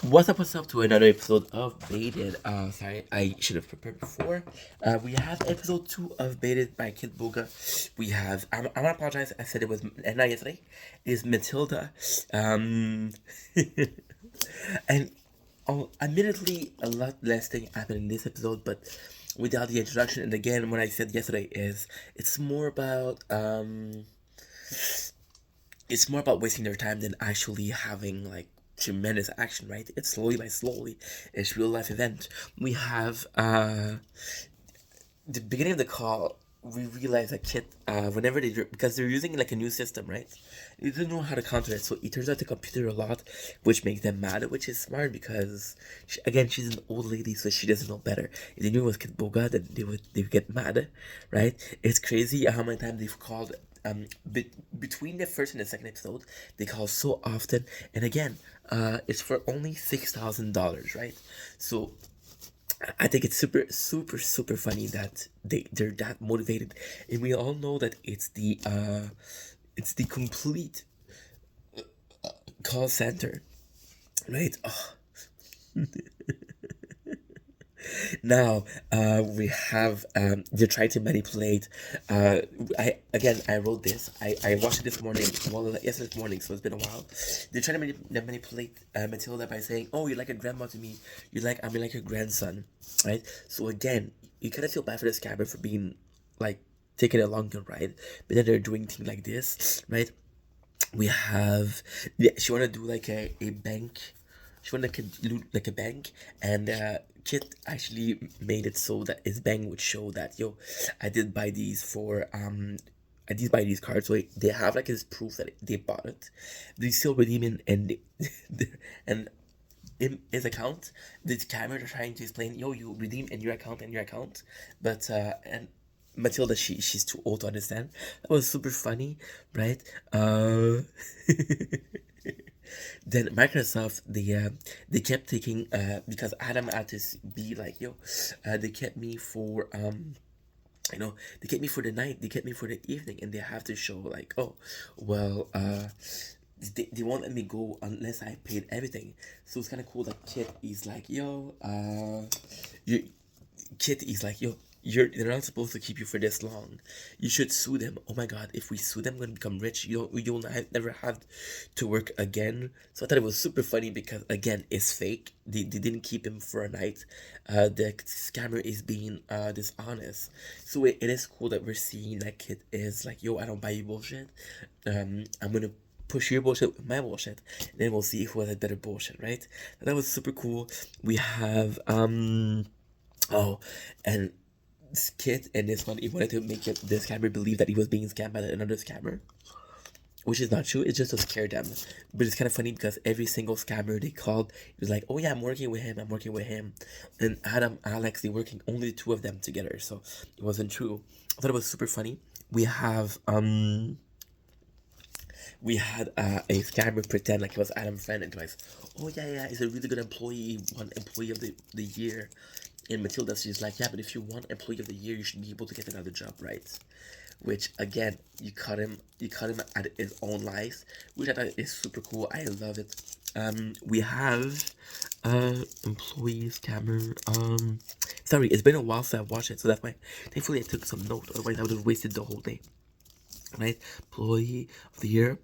What's up to another episode of Baited? Sorry, I should have prepared before. We have episode 2 of Baited by kitboga. We have, I want to apologize, I said it was, and not yesterday, is Matilda. Um, and admittedly, a lot less thing happened in this episode, but without the introduction, and again, what I said yesterday is, it's more about, it's more about wasting their time than actually having like tremendous action, right? It's slowly by slowly. It's real life event. We have the beginning of the call. We realize that Kit, whenever because they're using like a new system, right? They don't know how to counter it, so it turns out the computer a lot, which makes them mad. Which is smart because, again, she's an old lady, so she doesn't know better. If they knew it was Kit Boga, then they would get mad, right? It's crazy how many times they've called between the first and the second episode, they call so often, and again, it's for only $6,000, right? So I think it's super funny that they're that motivated, and we all know that it's the complete call center, right? Oh, now, we have they're trying to manipulate. I wrote this. I watched it this morning. Well, yesterday morning, so it's been a while. They're trying to manipulate Matilda by saying, "Oh, you're like a grandma to me. I'm like your grandson," right? So again, you kind of feel bad for the scabber for being like taking a longer ride, but then they're doing things like this, right? We have, yeah, she want to do like a bank. She wanted to loot like a bank, and Kit actually made it so that his bank would show that, yo, I did buy these for I did buy these cards, so they have like his proof that they bought it. They still redeem it, and and in his account, the camera are trying to explain, yo, you redeem in your account, but and Matilda, she's too old to understand. That was super funny, right? Then Microsoft, they kept taking because Adam had to be like, yo, they kept me for they kept me for the night, they kept me for the evening, and they have to show like, oh, well, they won't let me go unless I paid everything. So it's kind of cool that Kit is like, yo, you Kit is like, yo, they're not supposed to keep you for this long. You should sue them. Oh my god, if we sue them, we're gonna become rich. You'll never have to work again. So I thought it was super funny because again, it's fake. They didn't keep him for a night. The scammer is being dishonest. So it is cool that we're seeing that Kit is like, yo, I don't buy you bullshit. I'm gonna push your bullshit with my bullshit, and then we'll see who has a better bullshit, right? That was super cool. We have oh, and this kid and this one, he wanted to make the scammer believe that he was being scammed by another scammer, which is not true. It's just to scare them. But it's kind of funny because every single scammer they called, it was like, "Oh yeah, I'm working with him. I'm working with him." And Adam, Alex, they working only the two of them together, so it wasn't true. I thought it was super funny. We had a scammer pretend like he was Adam's friend and like, "Oh yeah, he's a really good employee, one employee of the year." And Matilda, she's like, yeah, but if you want employee of the year, you should be able to get another job, right? Which again, you cut him at his own life, which I thought is super cool. I love it. We have employee scammer. Sorry, it's been a while since I watched it, so that's why. Thankfully, I took some note. Otherwise, I would have wasted the whole day. Right? Employee of the year.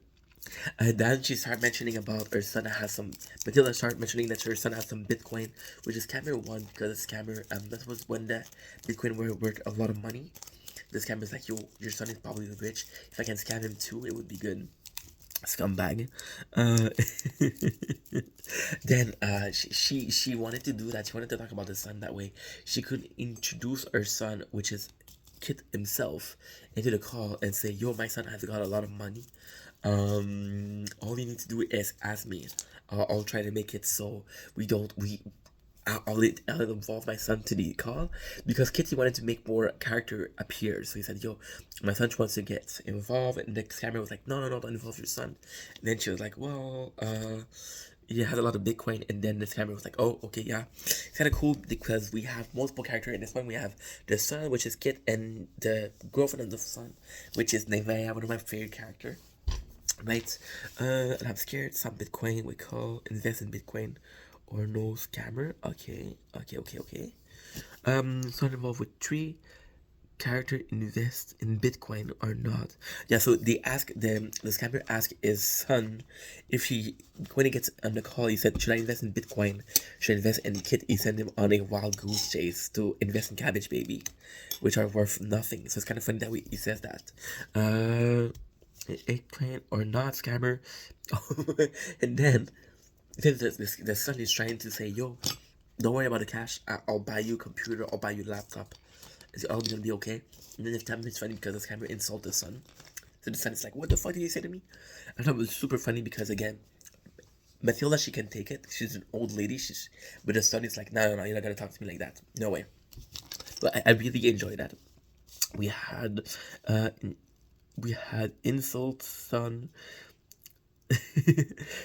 Then she started mentioning about her son has some. Matilda started mentioning that her son has some Bitcoin, which is scammer one because scammer. That was when the Bitcoin were worth a lot of money. The scammer's like, yo, your son is probably rich. If I can scam him too, it would be good. Scumbag. Uh, then she wanted to do that. She wanted to talk about the son that way. She could introduce her son, which is Kit himself, into the call and say, "Yo, my son has got a lot of money. All you need to do is ask me. I'll try to make it so we don't we." I'll involve my son to the call because Kitty wanted to make more character appear. So he said, "Yo, my son wants to get involved," and the camera was like, "No, don't involve your son." And then she was like, "Well, he has a lot of Bitcoin," and then this camera was like, "Oh, okay, yeah." It's kind of cool because we have multiple characters in this one. We have the son, which is Kit, and the girlfriend of the son, which is Nevea, one of my favorite characters. Right, and I'm scared. Some Bitcoin we call invest in Bitcoin. or no scammer. Okay, okay. It's not involved with three character invest in Bitcoin or not. Yeah, so the scammer asked his son if he when he gets on the call he said, should I invest in Bitcoin? Should I invest in Kit? He sent him on a wild goose chase to invest in Cabbage Baby, which are worth nothing. So it's kind of funny that he says that. Eggplant or not scammer. And then the son is trying to say, yo, don't worry about the cash. I'll buy you a computer. I'll buy you a laptop. It's all gonna be okay. And then the time it's funny because the camera insult the son. So the son is like, what the fuck did you say to me? I thought it was super funny because again, Matilda, she can take it. She's an old lady. But the son is like, no, you're not gonna talk to me like that. No way. But I really enjoyed that. We had uh we had insult son.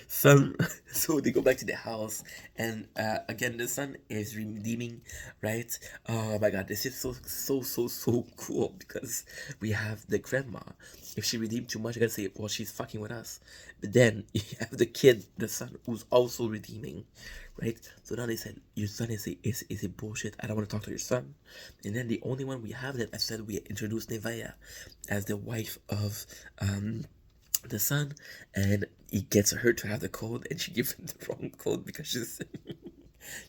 Son, so they go back to the house, and again the son is redeeming, right? Oh my god, this is so cool because we have the grandma. If she redeemed too much, I gotta say, well, she's fucking with us. But then you have the kid, the son, who's also redeeming, right? So now they said your son is a bullshit. I don't want to talk to your son. And then the only one we have that I said we introduced Nevea as the wife of the son, and he gets her to have the code, and she gives him the wrong code because she's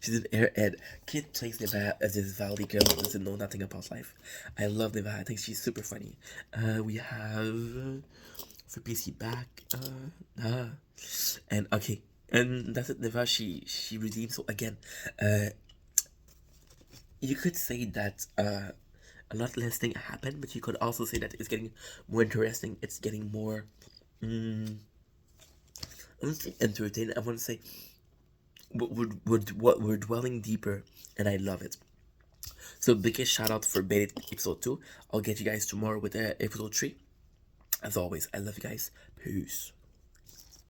an airhead. Kid plays Neva as this valley girl who doesn't know nothing about life. I love Neva. I think she's super funny. We have for PC back. And okay, and that's it. Neva, she redeemed. So again, you could say that a lot less thing happened, but you could also say that it's getting more interesting. It's getting more. I don't say entertaining. I want to say we're dwelling deeper, and I love it. So biggest shout out for Beta episode 2. I'll get you guys tomorrow with episode 3. As always, I love you guys. Peace.